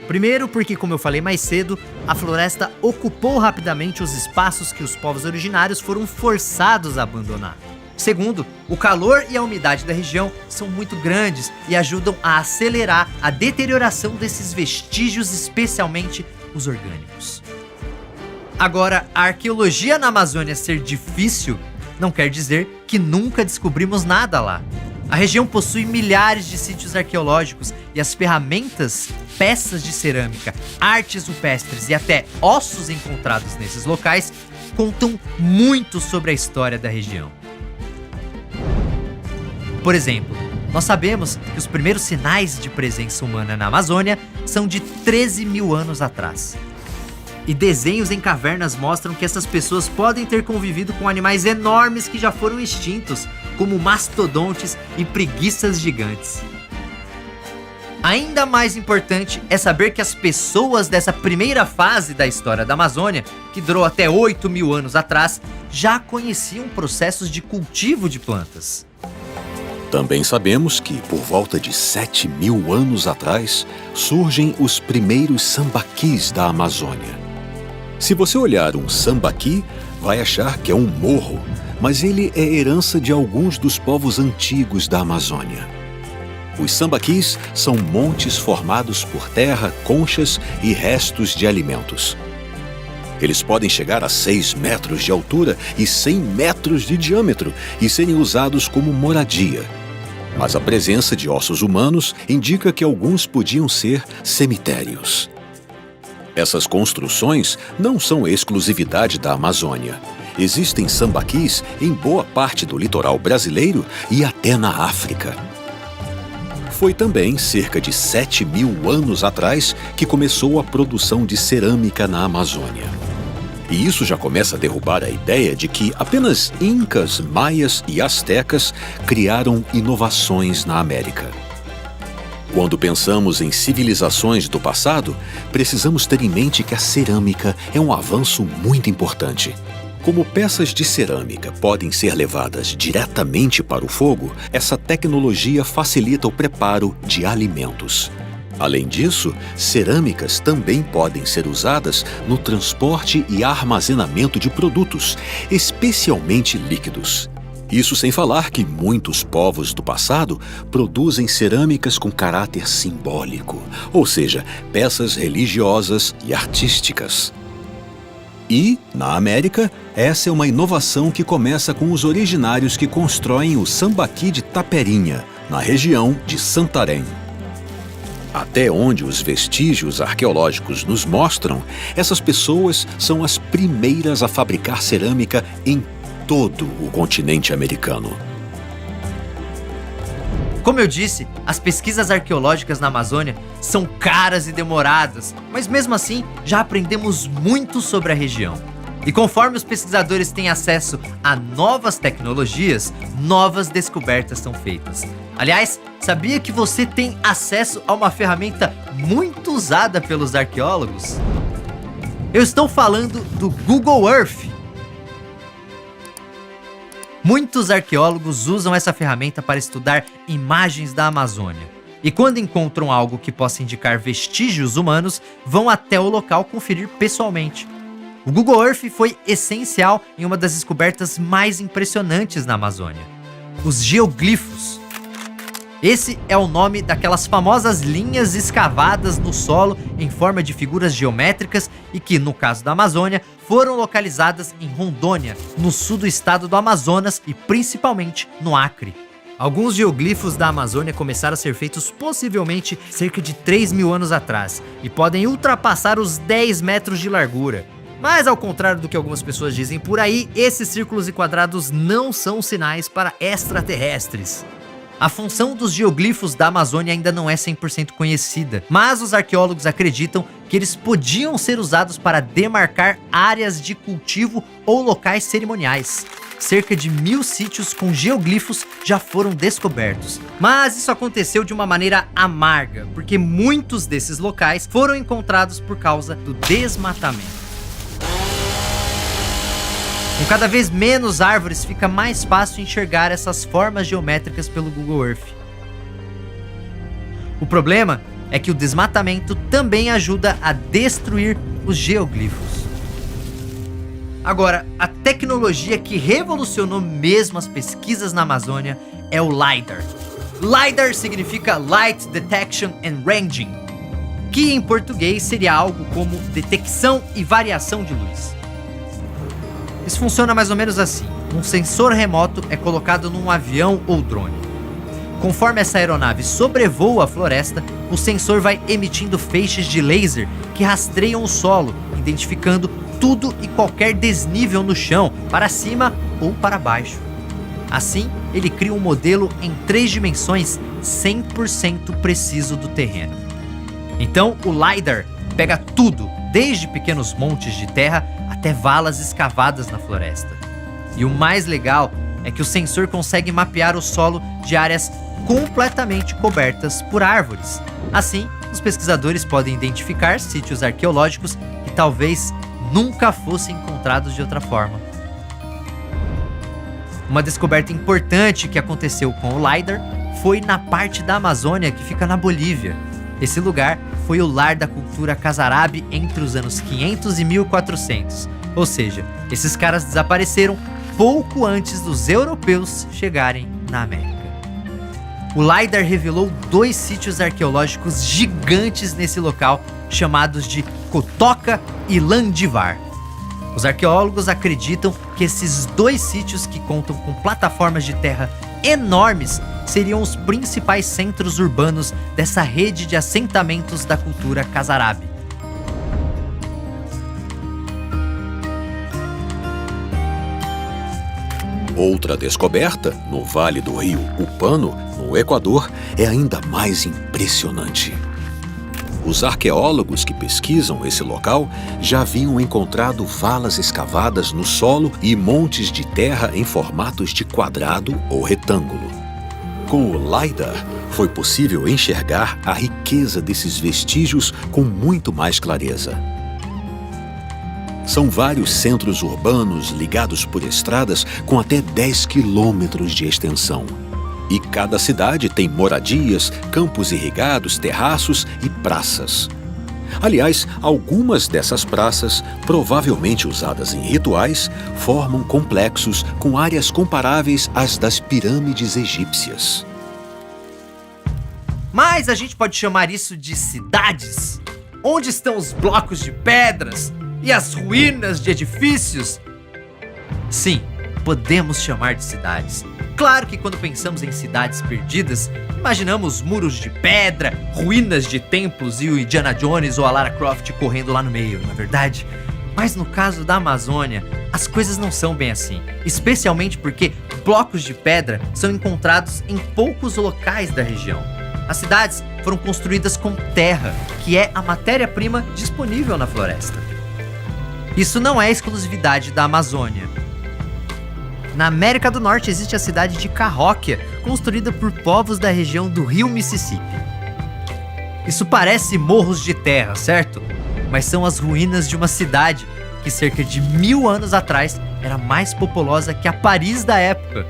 Primeiro porque, como eu falei mais cedo, a floresta ocupou rapidamente os espaços que os povos originários foram forçados a abandonar. Segundo, o calor e a umidade da região são muito grandes e ajudam a acelerar a deterioração desses vestígios, especialmente os orgânicos. Agora, a arqueologia na Amazônia ser difícil não quer dizer que nunca descobrimos nada lá. A região possui milhares de sítios arqueológicos e as ferramentas, peças de cerâmica, artes rupestres e até ossos encontrados nesses locais contam muito sobre a história da região. Por exemplo, nós sabemos que os primeiros sinais de presença humana na Amazônia são de 13 mil anos atrás. E desenhos em cavernas mostram que essas pessoas podem ter convivido com animais enormes que já foram extintos, como mastodontes e preguiças gigantes. Ainda mais importante é saber que as pessoas dessa primeira fase da história da Amazônia, que durou até 8 mil anos atrás, já conheciam processos de cultivo de plantas. Também sabemos que, por volta de 7 mil anos atrás, surgem os primeiros sambaquis da Amazônia. Se você olhar um sambaqui, vai achar que é um morro, mas ele é herança de alguns dos povos antigos da Amazônia. Os sambaquis são montes formados por terra, conchas e restos de alimentos. Eles podem chegar a 6 metros de altura e 100 metros de diâmetro e serem usados como moradia. Mas a presença de ossos humanos indica que alguns podiam ser cemitérios. Essas construções não são exclusividade da Amazônia. Existem sambaquis em boa parte do litoral brasileiro e até na África. Foi também cerca de 7 mil anos atrás que começou a produção de cerâmica na Amazônia. E isso já começa a derrubar a ideia de que apenas incas, maias e astecas criaram inovações na América. Quando pensamos em civilizações do passado, precisamos ter em mente que a cerâmica é um avanço muito importante. Como peças de cerâmica podem ser levadas diretamente para o fogo, essa tecnologia facilita o preparo de alimentos. Além disso, cerâmicas também podem ser usadas no transporte e armazenamento de produtos, especialmente líquidos. Isso sem falar que muitos povos do passado produzem cerâmicas com caráter simbólico, ou seja, peças religiosas e artísticas. E, na América, essa é uma inovação que começa com os originários que constroem o sambaqui de Taperinha, na região de Santarém. Até onde os vestígios arqueológicos nos mostram, essas pessoas são as primeiras a fabricar cerâmica em todo o continente americano. Como eu disse, as pesquisas arqueológicas na Amazônia são caras e demoradas, mas mesmo assim já aprendemos muito sobre a região. E conforme os pesquisadores têm acesso a novas tecnologias, novas descobertas são feitas. Aliás, sabia que você tem acesso a uma ferramenta muito usada pelos arqueólogos? Eu estou falando do Google Earth. Muitos arqueólogos usam essa ferramenta para estudar imagens da Amazônia. E quando encontram algo que possa indicar vestígios humanos, vão até o local conferir pessoalmente. O Google Earth foi essencial em uma das descobertas mais impressionantes na Amazônia: os geoglifos. Esse é o nome daquelas famosas linhas escavadas no solo em forma de figuras geométricas e que, no caso da Amazônia, foram localizadas em Rondônia, no sul do estado do Amazonas e principalmente no Acre. Alguns geoglifos da Amazônia começaram a ser feitos possivelmente cerca de 3.000 anos atrás e podem ultrapassar os 10 metros de largura. Mas ao contrário do que algumas pessoas dizem por aí, esses círculos e quadrados não são sinais para extraterrestres. A função dos geoglifos da Amazônia ainda não é 100% conhecida, mas os arqueólogos acreditam que eles podiam ser usados para demarcar áreas de cultivo ou locais cerimoniais. Cerca de 1.000 sítios com geoglifos já foram descobertos. Mas isso aconteceu de uma maneira amarga, porque muitos desses locais foram encontrados por causa do desmatamento. Com cada vez menos árvores, fica mais fácil enxergar essas formas geométricas pelo Google Earth. O problema é que o desmatamento também ajuda a destruir os geoglifos. Agora, a tecnologia que revolucionou mesmo as pesquisas na Amazônia é o LiDAR. LiDAR significa Light Detection and Ranging, que em português seria algo como detecção e variação de luz. Isso funciona mais ou menos assim. Um sensor remoto é colocado num avião ou drone. Conforme essa aeronave sobrevoa a floresta, o sensor vai emitindo feixes de laser que rastreiam o solo, identificando tudo e qualquer desnível no chão, para cima ou para baixo. Assim, ele cria um modelo em 3 dimensões 100% preciso do terreno. Então, o LiDAR pega tudo, desde pequenos montes de terra até valas escavadas na floresta. E o mais legal é que o sensor consegue mapear o solo de áreas completamente cobertas por árvores. Assim, os pesquisadores podem identificar sítios arqueológicos que talvez nunca fossem encontrados de outra forma. Uma descoberta importante que aconteceu com o LiDAR foi na parte da Amazônia que fica na Bolívia. Esse lugar foi o lar da cultura Casarabe entre os anos 500 e 1400. Ou seja, esses caras desapareceram pouco antes dos europeus chegarem na América. O LiDAR revelou 2 sítios arqueológicos gigantes nesse local, chamados de Cotoca e Landivar. Os arqueólogos acreditam que esses 2 sítios, que contam com plataformas de terra enormes, seriam os principais centros urbanos dessa rede de assentamentos da cultura Casarabe. Outra descoberta, no Vale do Rio Upano, no Equador, é ainda mais impressionante. Os arqueólogos que pesquisam esse local já haviam encontrado valas escavadas no solo e montes de terra em formatos de quadrado ou retângulo. Com o LiDAR, foi possível enxergar a riqueza desses vestígios com muito mais clareza. São vários centros urbanos ligados por estradas com até 10 quilômetros de extensão. E cada cidade tem moradias, campos irrigados, terraços e praças. Aliás, algumas dessas praças, provavelmente usadas em rituais, formam complexos com áreas comparáveis às das pirâmides egípcias. Mas a gente pode chamar isso de cidades? Onde estão os blocos de pedras e as ruínas de edifícios? Sim, podemos chamar de cidades. Claro que quando pensamos em cidades perdidas, imaginamos muros de pedra, ruínas de templos e o Indiana Jones ou a Lara Croft correndo lá no meio, não é verdade? Mas no caso da Amazônia, as coisas não são bem assim, especialmente porque blocos de pedra são encontrados em poucos locais da região. As cidades foram construídas com terra, que é a matéria-prima disponível na floresta. Isso não é exclusividade da Amazônia. Na América do Norte existe a cidade de Cahokia, construída por povos da região do rio Mississippi. Isso parece morros de terra, certo? Mas são as ruínas de uma cidade que cerca de 1000 anos atrás era mais populosa que a Paris da época.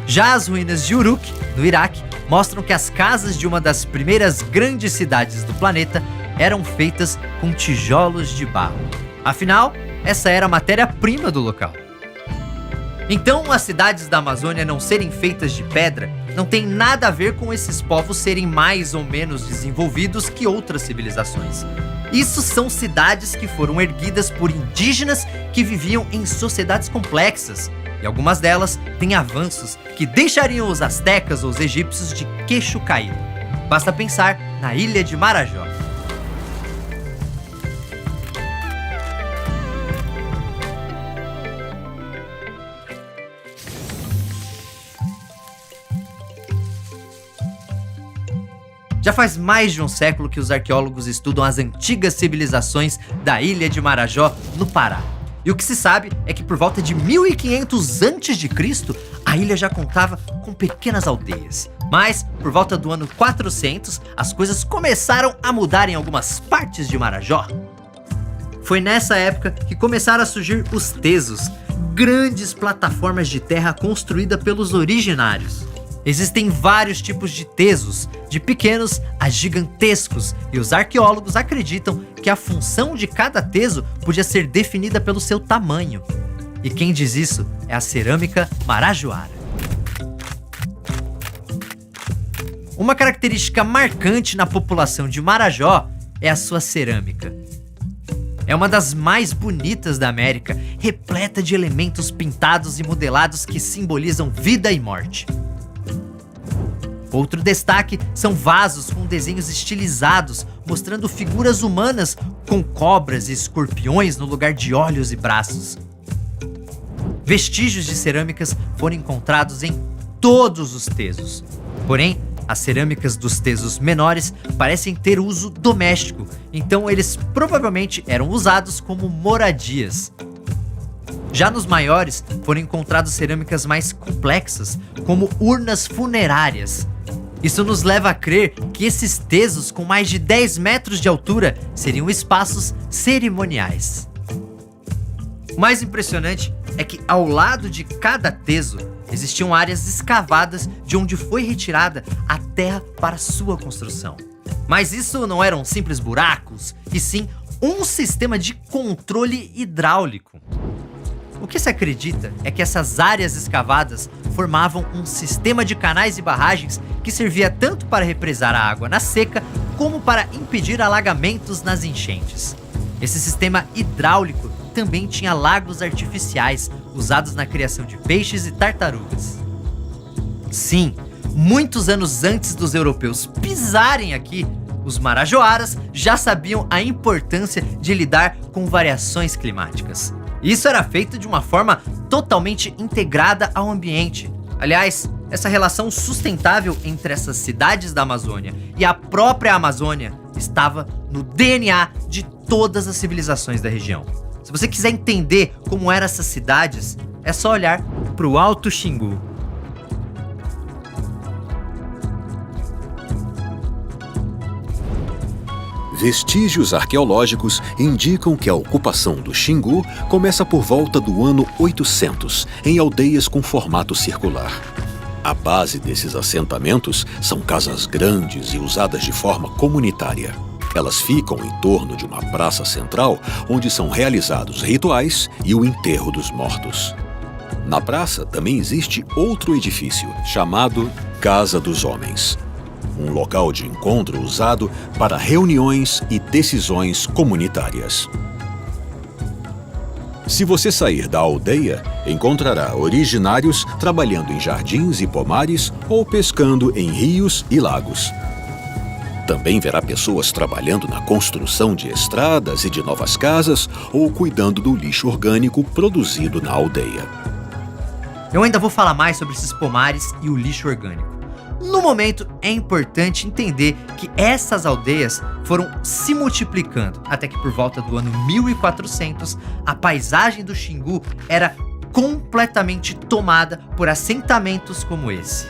Já as ruínas de Uruk, no Iraque, mostram que as casas de uma das primeiras grandes cidades do planeta eram feitas com tijolos de barro. Afinal, essa era a matéria-prima do local. Então, as cidades da Amazônia não serem feitas de pedra não tem nada a ver com esses povos serem mais ou menos desenvolvidos que outras civilizações. Isso são cidades que foram erguidas por indígenas que viviam em sociedades complexas. e algumas delas têm avanços que deixariam os astecas ou os egípcios de queixo caído. Basta pensar na ilha de Marajó. Já faz mais de um século que os arqueólogos estudam as antigas civilizações da ilha de Marajó, no Pará. E o que se sabe é que por volta de 1500 a.C., a ilha já contava com pequenas aldeias. Mas, por volta do ano 400, as coisas começaram a mudar em algumas partes de Marajó. Foi nessa época que começaram a surgir os tesos, grandes plataformas de terra construídas pelos originários. Existem vários tipos de tesos, de pequenos a gigantescos, e os arqueólogos acreditam que a função de cada teso podia ser definida pelo seu tamanho. E quem diz isso é a cerâmica marajoara. Uma característica marcante na população de Marajó é a sua cerâmica. É uma das mais bonitas da América, repleta de elementos pintados e modelados que simbolizam vida e morte. Outro destaque são vasos com desenhos estilizados, mostrando figuras humanas com cobras e escorpiões no lugar de olhos e braços. Vestígios de cerâmicas foram encontrados em todos os tesos. Porém, as cerâmicas dos tesos menores parecem ter uso doméstico, então eles provavelmente eram usados como moradias. Já nos maiores, foram encontradas cerâmicas mais complexas, como urnas funerárias. Isso nos leva a crer que esses tesos com mais de 10 metros de altura seriam espaços cerimoniais. O mais impressionante é que ao lado de cada teso existiam áreas escavadas de onde foi retirada a terra para sua construção. Mas isso não eram simples buracos, e sim um sistema de controle hidráulico. O que se acredita é que essas áreas escavadas formavam um sistema de canais e barragens que servia tanto para represar a água na seca, como para impedir alagamentos nas enchentes. Esse sistema hidráulico também tinha lagos artificiais, usados na criação de peixes e tartarugas. Sim, muitos anos antes dos europeus pisarem aqui, os marajoaras já sabiam a importância de lidar com variações climáticas. Isso era feito de uma forma totalmente integrada ao ambiente. Aliás, essa relação sustentável entre essas cidades da Amazônia e a própria Amazônia estava no DNA de todas as civilizações da região. Se você quiser entender como eram essas cidades, é só olhar para o Alto Xingu. Vestígios arqueológicos indicam que a ocupação do Xingu começa por volta do ano 800, em aldeias com formato circular. A base desses assentamentos são casas grandes e usadas de forma comunitária. Elas ficam em torno de uma praça central, onde são realizados rituais e o enterro dos mortos. Na praça também existe outro edifício, chamado Casa dos Homens. Um local de encontro usado para reuniões e decisões comunitárias. Se você sair da aldeia, encontrará originários trabalhando em jardins e pomares ou pescando em rios e lagos. Também verá pessoas trabalhando na construção de estradas e de novas casas ou cuidando do lixo orgânico produzido na aldeia. Eu ainda vou falar mais sobre esses pomares e o lixo orgânico. No momento, é importante entender que essas aldeias foram se multiplicando, até que por volta do ano 1400, a paisagem do Xingu era completamente tomada por assentamentos como esse.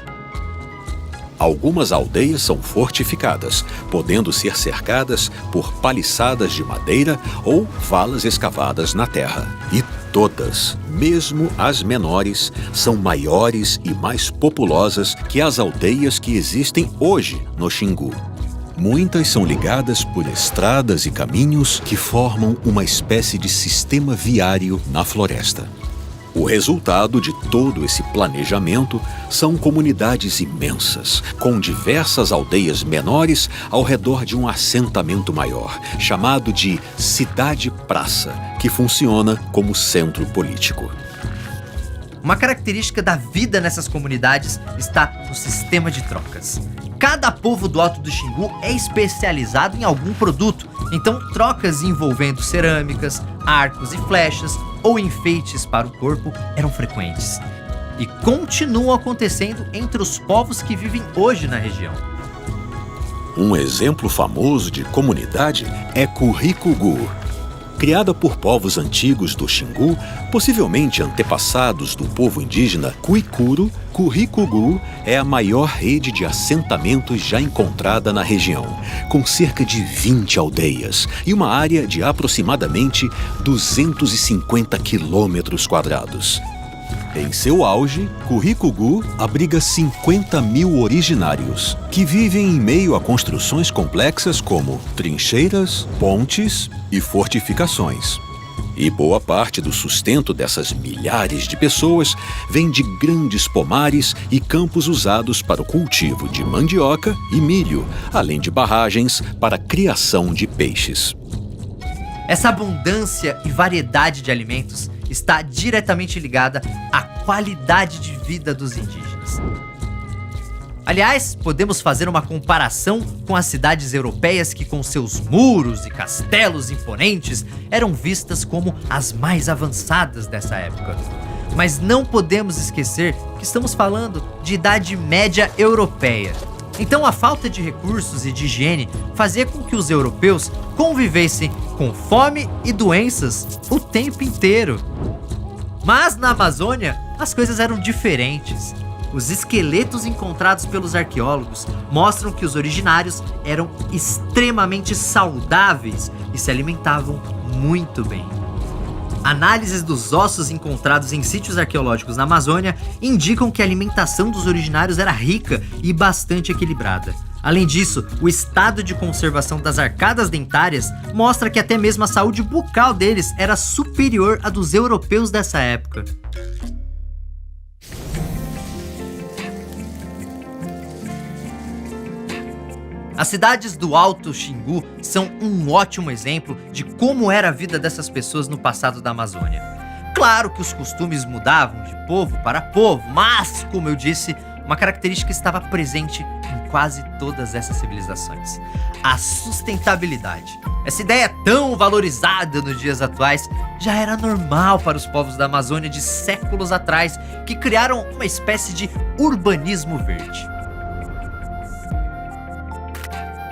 Algumas aldeias são fortificadas, podendo ser cercadas por paliçadas de madeira ou valas escavadas na terra. E todas, mesmo as menores, são maiores e mais populosas que as aldeias que existem hoje no Xingu. Muitas são ligadas por estradas e caminhos que formam uma espécie de sistema viário na floresta. O resultado de todo esse planejamento são comunidades imensas, com diversas aldeias menores ao redor de um assentamento maior, chamado de cidade-praça, que funciona como centro político. Uma característica da vida nessas comunidades está no sistema de trocas. Cada povo do Alto do Xingu é especializado em algum produto, então trocas envolvendo cerâmicas, arcos e flechas ou enfeites para o corpo eram frequentes. E continuam acontecendo entre os povos que vivem hoje na região. Um exemplo famoso de comunidade é Curricugu. Criada por povos antigos do Xingu, possivelmente antepassados do povo indígena Cuicuro, Curricugu é a maior rede de assentamentos já encontrada na região, com cerca de 20 aldeias e uma área de aproximadamente 250 quilômetros quadrados. Em seu auge, Curricugu abriga 50 mil originários, que vivem em meio a construções complexas como trincheiras, pontes e fortificações. E boa parte do sustento dessas milhares de pessoas vem de grandes pomares e campos usados para o cultivo de mandioca e milho, além de barragens para a criação de peixes. Essa abundância e variedade de alimentos está diretamente ligada à qualidade de vida dos indígenas. Aliás, podemos fazer uma comparação com as cidades europeias que, com seus muros e castelos imponentes, eram vistas como as mais avançadas dessa época. Mas não podemos esquecer que estamos falando de Idade Média Europeia. Então a falta de recursos e de higiene fazia com que os europeus convivessem com fome e doenças o tempo inteiro. Mas na Amazônia, as coisas eram diferentes. Os esqueletos encontrados pelos arqueólogos mostram que os originários eram extremamente saudáveis e se alimentavam muito bem. Análises dos ossos encontrados em sítios arqueológicos na Amazônia indicam que a alimentação dos originários era rica e bastante equilibrada. Além disso, o estado de conservação das arcadas dentárias mostra que até mesmo a saúde bucal deles era superior à dos europeus dessa época. As cidades do Alto Xingu são um ótimo exemplo de como era a vida dessas pessoas no passado da Amazônia. Claro que os costumes mudavam de povo para povo, mas, como eu disse, uma característica estava presente em quase todas essas civilizações: a sustentabilidade. Essa ideia tão valorizada nos dias atuais já era normal para os povos da Amazônia de séculos atrás, que criaram uma espécie de urbanismo verde.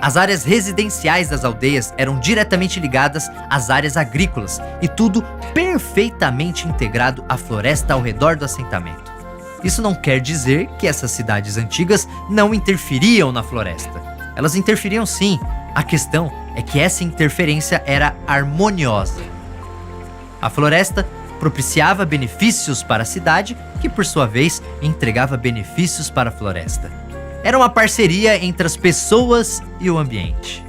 As áreas residenciais das aldeias eram diretamente ligadas às áreas agrícolas e tudo perfeitamente integrado à floresta ao redor do assentamento. Isso não quer dizer que essas cidades antigas não interferiam na floresta. Elas interferiam sim. A questão é que essa interferência era harmoniosa. A floresta propiciava benefícios para a cidade, que por sua vez entregava benefícios para a floresta. Era uma parceria entre as pessoas e o ambiente.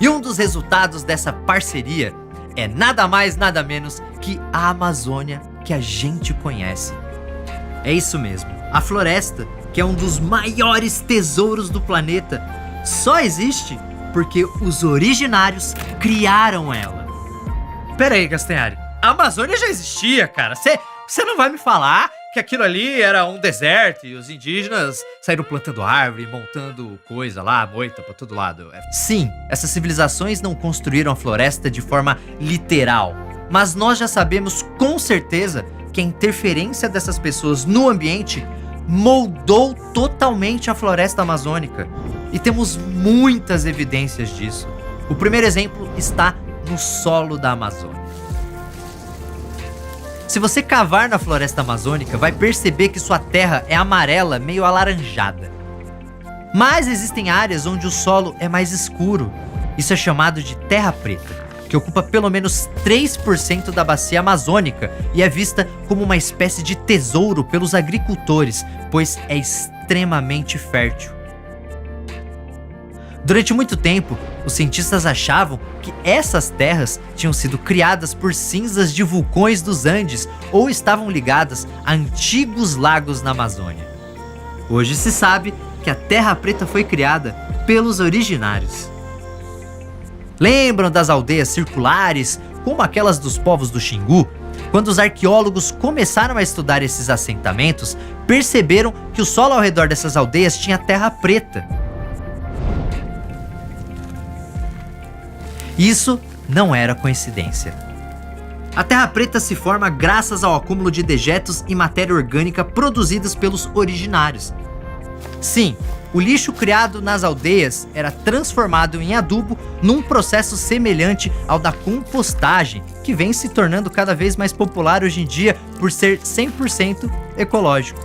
E um dos resultados dessa parceria é nada mais, nada menos que a Amazônia que a gente conhece. É isso mesmo, a floresta, que é um dos maiores tesouros do planeta, só existe porque os originários criaram ela. Pera aí, Castanhari, a Amazônia já existia, cara. Você não vai me falar que aquilo ali era um deserto e os indígenas saíram plantando árvore, montando coisa lá, moita pra todo lado. Sim, essas civilizações não construíram a floresta de forma literal, mas nós já sabemos com certeza que a interferência dessas pessoas no ambiente moldou totalmente a floresta amazônica. E temos muitas evidências disso. O primeiro exemplo está no solo da Amazônia. Se você cavar na floresta amazônica, vai perceber que sua terra é amarela, meio alaranjada. Mas existem áreas onde o solo é mais escuro. Isso é chamado de terra preta, que ocupa pelo menos 3% da bacia amazônica e é vista como uma espécie de tesouro pelos agricultores, pois é extremamente fértil. Durante muito tempo, os cientistas achavam que essas terras tinham sido criadas por cinzas de vulcões dos Andes ou estavam ligadas a antigos lagos na Amazônia. Hoje se sabe que a Terra Preta foi criada pelos originários. Lembram das aldeias circulares, como aquelas dos povos do Xingu? Quando os arqueólogos começaram a estudar esses assentamentos, perceberam que o solo ao redor dessas aldeias tinha terra preta. Isso não era coincidência. A terra preta se forma graças ao acúmulo de dejetos e matéria orgânica produzidos pelos originários. Sim, o lixo criado nas aldeias era transformado em adubo num processo semelhante ao da compostagem, que vem se tornando cada vez mais popular hoje em dia por ser 100% ecológico.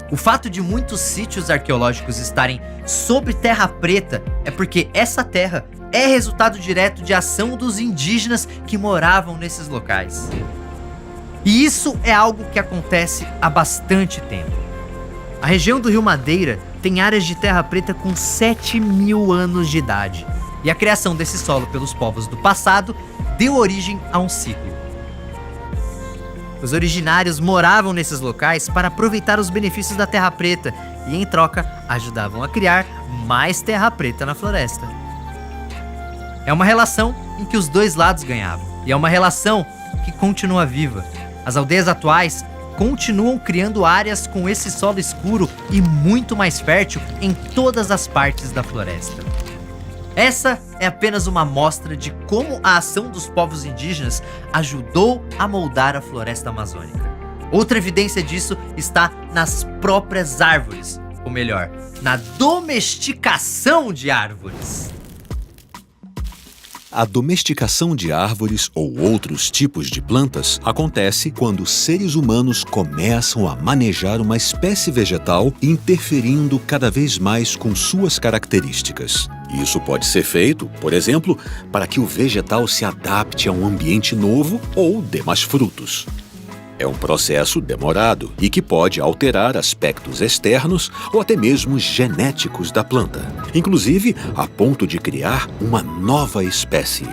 O fato de muitos sítios arqueológicos estarem sob terra preta é porque essa terra é resultado direto de ação dos indígenas que moravam nesses locais. E isso é algo que acontece há bastante tempo. A região do Rio Madeira tem áreas de terra preta com 7.000 anos de idade. E a criação desse solo pelos povos do passado deu origem a um ciclo. Os originários moravam nesses locais para aproveitar os benefícios da terra preta e, em troca, ajudavam a criar mais terra preta na floresta. É uma relação em que os dois lados ganhavam. E é uma relação que continua viva. As aldeias atuais continuam criando áreas com esse solo escuro e muito mais fértil em todas as partes da floresta. Essa é apenas uma amostra de como a ação dos povos indígenas ajudou a moldar a floresta amazônica. Outra evidência disso está nas próprias árvores, ou melhor, na domesticação de árvores. A domesticação de árvores ou outros tipos de plantas acontece quando os seres humanos começam a manejar uma espécie vegetal, interferindo cada vez mais com suas características. Isso pode ser feito, por exemplo, para que o vegetal se adapte a um ambiente novo ou dê mais frutos. É um processo demorado e que pode alterar aspectos externos ou até mesmo genéticos da planta, inclusive a ponto de criar uma nova espécie.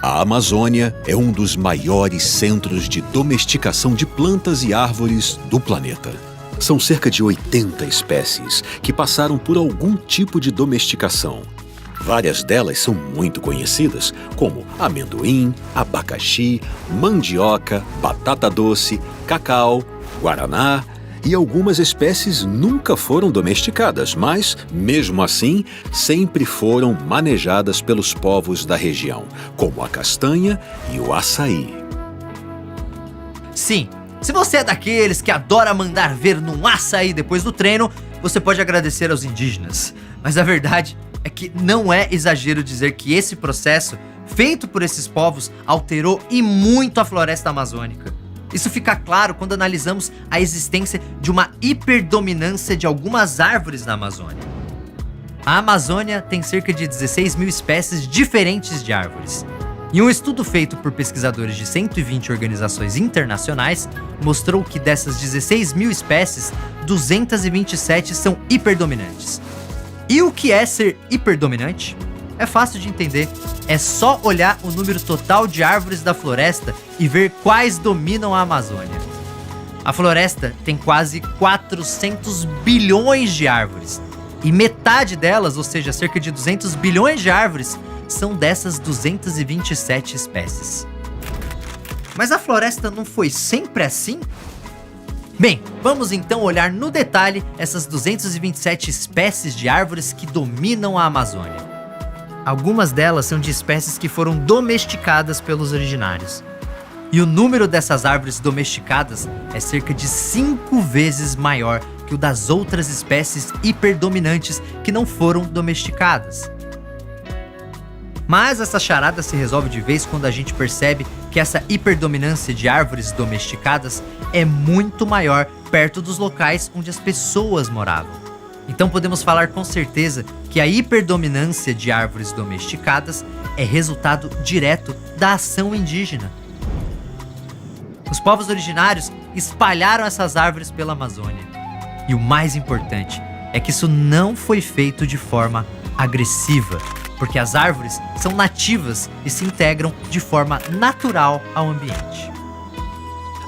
A Amazônia é um dos maiores centros de domesticação de plantas e árvores do planeta. São cerca de 80 espécies que passaram por algum tipo de domesticação. Várias delas são muito conhecidas, como amendoim, abacaxi, mandioca, batata doce, cacau, guaraná, e algumas espécies nunca foram domesticadas, mas, mesmo assim, sempre foram manejadas pelos povos da região, como a castanha e o açaí. Sim, se você é daqueles que adora mandar ver num açaí depois do treino, você pode agradecer aos indígenas. Mas a verdade é que não é exagero dizer que esse processo, feito por esses povos, alterou e muito a floresta amazônica. Isso fica claro quando analisamos a existência de uma hiperdominância de algumas árvores na Amazônia. A Amazônia tem cerca de 16.000 espécies diferentes de árvores. E um estudo feito por pesquisadores de 120 organizações internacionais mostrou que dessas 16.000 espécies, 227 são hiperdominantes. E o que é ser hiperdominante? É fácil de entender. É só olhar o número total de árvores da floresta e ver quais dominam a Amazônia. A floresta tem quase 400 bilhões de árvores. E metade delas, ou seja, cerca de 200 bilhões de árvores, são dessas 227 espécies. Mas a floresta não foi sempre assim? Bem, vamos então olhar no detalhe essas 227 espécies de árvores que dominam a Amazônia. Algumas delas são de espécies que foram domesticadas pelos originários. E o número dessas árvores domesticadas é cerca de 5 vezes maior que o das outras espécies hiperdominantes que não foram domesticadas. Mas essa charada se resolve de vez quando a gente percebe que essa hiperdominância de árvores domesticadas é muito maior perto dos locais onde as pessoas moravam. Então podemos falar com certeza que a hiperdominância de árvores domesticadas é resultado direto da ação indígena. Os povos originários espalharam essas árvores pela Amazônia. E o mais importante é que isso não foi feito de forma agressiva, porque as árvores são nativas e se integram de forma natural ao ambiente.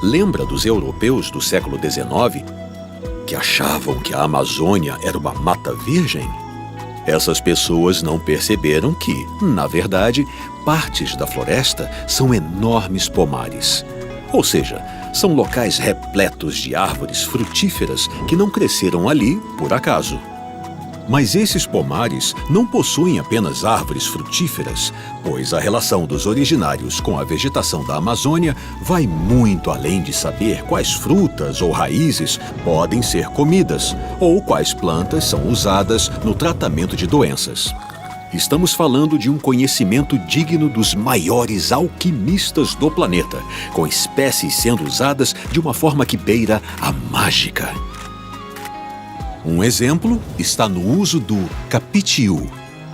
Lembra dos europeus do século XIX que achavam que a Amazônia era uma mata virgem? Essas pessoas não perceberam que, na verdade, partes da floresta são enormes pomares. Ou seja, são locais repletos de árvores frutíferas que não cresceram ali por acaso. Mas esses pomares não possuem apenas árvores frutíferas, pois a relação dos originários com a vegetação da Amazônia vai muito além de saber quais frutas ou raízes podem ser comidas ou quais plantas são usadas no tratamento de doenças. Estamos falando de um conhecimento digno dos maiores alquimistas do planeta, com espécies sendo usadas de uma forma que beira a mágica. Um exemplo está no uso do capitiu.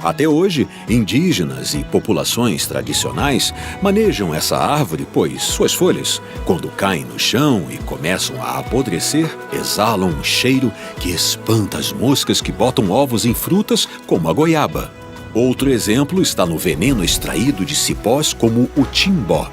Até hoje, indígenas e populações tradicionais manejam essa árvore, pois suas folhas, quando caem no chão e começam a apodrecer, exalam um cheiro que espanta as moscas que botam ovos em frutas como a goiaba. Outro exemplo está no veneno extraído de cipós como o timbó.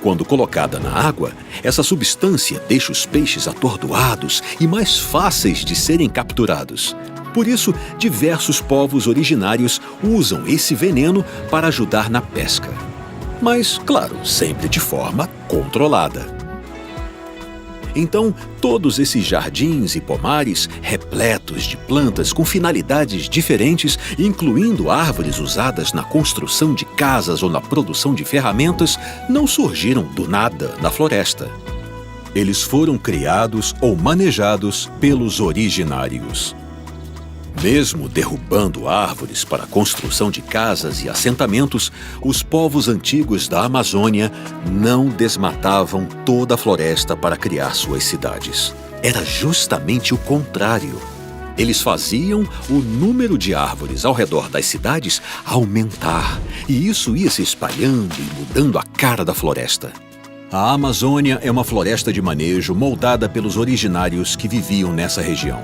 Quando colocada na água, essa substância deixa os peixes atordoados e mais fáceis de serem capturados. Por isso, diversos povos originários usam esse veneno para ajudar na pesca. Mas, claro, sempre de forma controlada. Então, todos esses jardins e pomares, repletos de plantas com finalidades diferentes, incluindo árvores usadas na construção de casas ou na produção de ferramentas, não surgiram do nada na floresta. Eles foram criados ou manejados pelos originários. Mesmo derrubando árvores para a construção de casas e assentamentos, os povos antigos da Amazônia não desmatavam toda a floresta para criar suas cidades. Era justamente o contrário. Eles faziam o número de árvores ao redor das cidades aumentar, e isso ia se espalhando e mudando a cara da floresta. A Amazônia é uma floresta de manejo moldada pelos originários que viviam nessa região.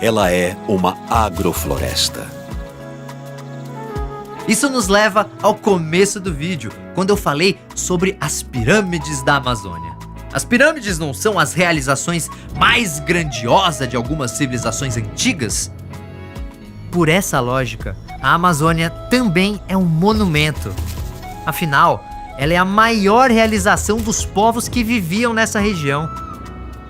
Ela é uma agrofloresta. Isso nos leva ao começo do vídeo, quando eu falei sobre as pirâmides da Amazônia. As pirâmides não são as realizações mais grandiosas de algumas civilizações antigas? Por essa lógica, a Amazônia também é um monumento. Afinal, ela é a maior realização dos povos que viviam nessa região.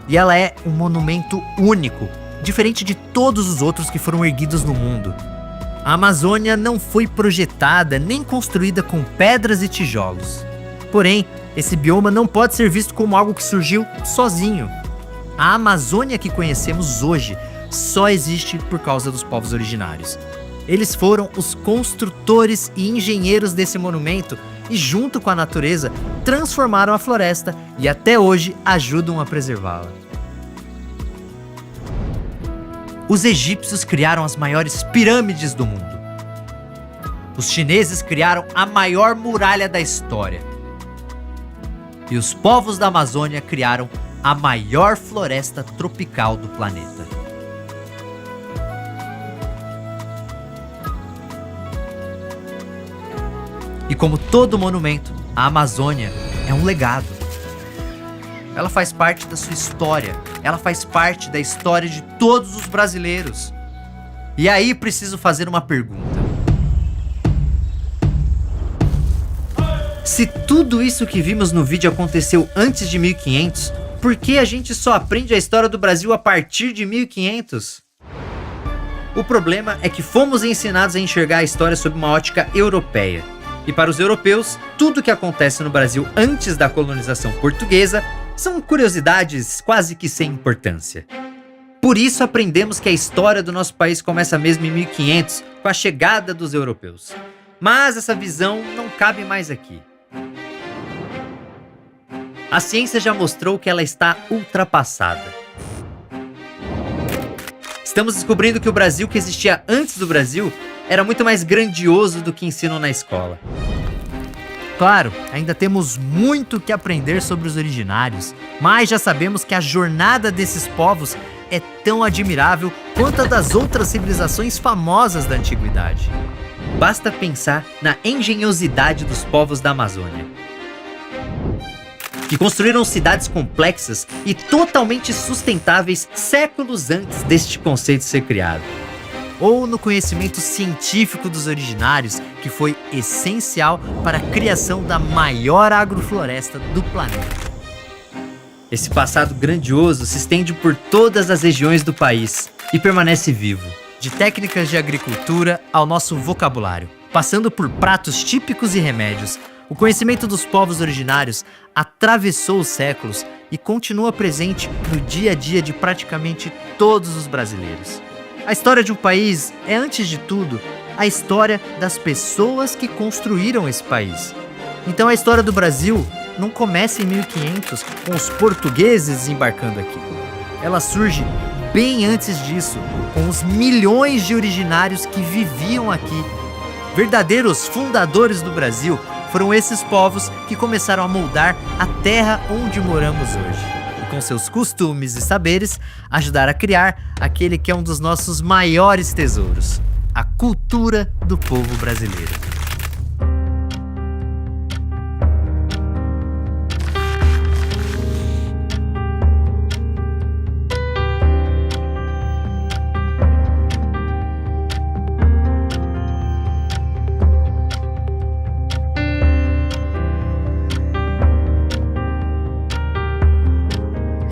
E ela é um monumento único, diferente de todos os outros que foram erguidos no mundo. A Amazônia não foi projetada nem construída com pedras e tijolos. Porém, esse bioma não pode ser visto como algo que surgiu sozinho. A Amazônia que conhecemos hoje só existe por causa dos povos originários. Eles foram os construtores e engenheiros desse monumento e, junto com a natureza, transformaram a floresta e até hoje ajudam a preservá-la. Os egípcios criaram as maiores pirâmides do mundo. Os chineses criaram a maior muralha da história. E os povos da Amazônia criaram a maior floresta tropical do planeta. E como todo monumento, a Amazônia é um legado. Ela faz parte da sua história. Ela faz parte da história de todos os brasileiros. E aí preciso fazer uma pergunta. Se tudo isso que vimos no vídeo aconteceu antes de 1500, por que a gente só aprende a história do Brasil a partir de 1500? O problema é que fomos ensinados a enxergar a história sob uma ótica europeia. E para os europeus, tudo que acontece no Brasil antes da colonização portuguesa são curiosidades quase que sem importância. Por isso aprendemos que a história do nosso país começa mesmo em 1500, com a chegada dos europeus. Mas essa visão não cabe mais aqui. A ciência já mostrou que ela está ultrapassada. Estamos descobrindo que o Brasil que existia antes do Brasil era muito mais grandioso do que ensinam na escola. Claro, ainda temos muito que aprender sobre os originários, mas já sabemos que a jornada desses povos é tão admirável quanto a das outras civilizações famosas da antiguidade. Basta pensar na engenhosidade dos povos da Amazônia, que construíram cidades complexas e totalmente sustentáveis séculos antes deste conceito ser criado. ou no conhecimento científico dos originários, que foi essencial para a criação da maior agrofloresta do planeta. Esse passado grandioso se estende por todas as regiões do país e permanece vivo, de técnicas de agricultura ao nosso vocabulário, passando por pratos típicos e remédios. O conhecimento dos povos originários atravessou os séculos e continua presente no dia a dia de praticamente todos os brasileiros. A história de um país é, antes de tudo, a história das pessoas que construíram esse país. Então a história do Brasil não começa em 1500 com os portugueses desembarcando aqui. Ela surge bem antes disso, com os milhões de originários que viviam aqui. Verdadeiros fundadores do Brasil foram esses povos que começaram a moldar a terra onde moramos hoje. E com seus costumes e saberes, ajudar a criar aquele que é um dos nossos maiores tesouros, a cultura do povo brasileiro.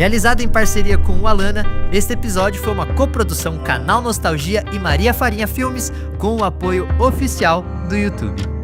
Realizado em parceria com o Alana, este episódio foi uma coprodução Canal Nostalgia e Maria Farinha Filmes com o apoio oficial do YouTube.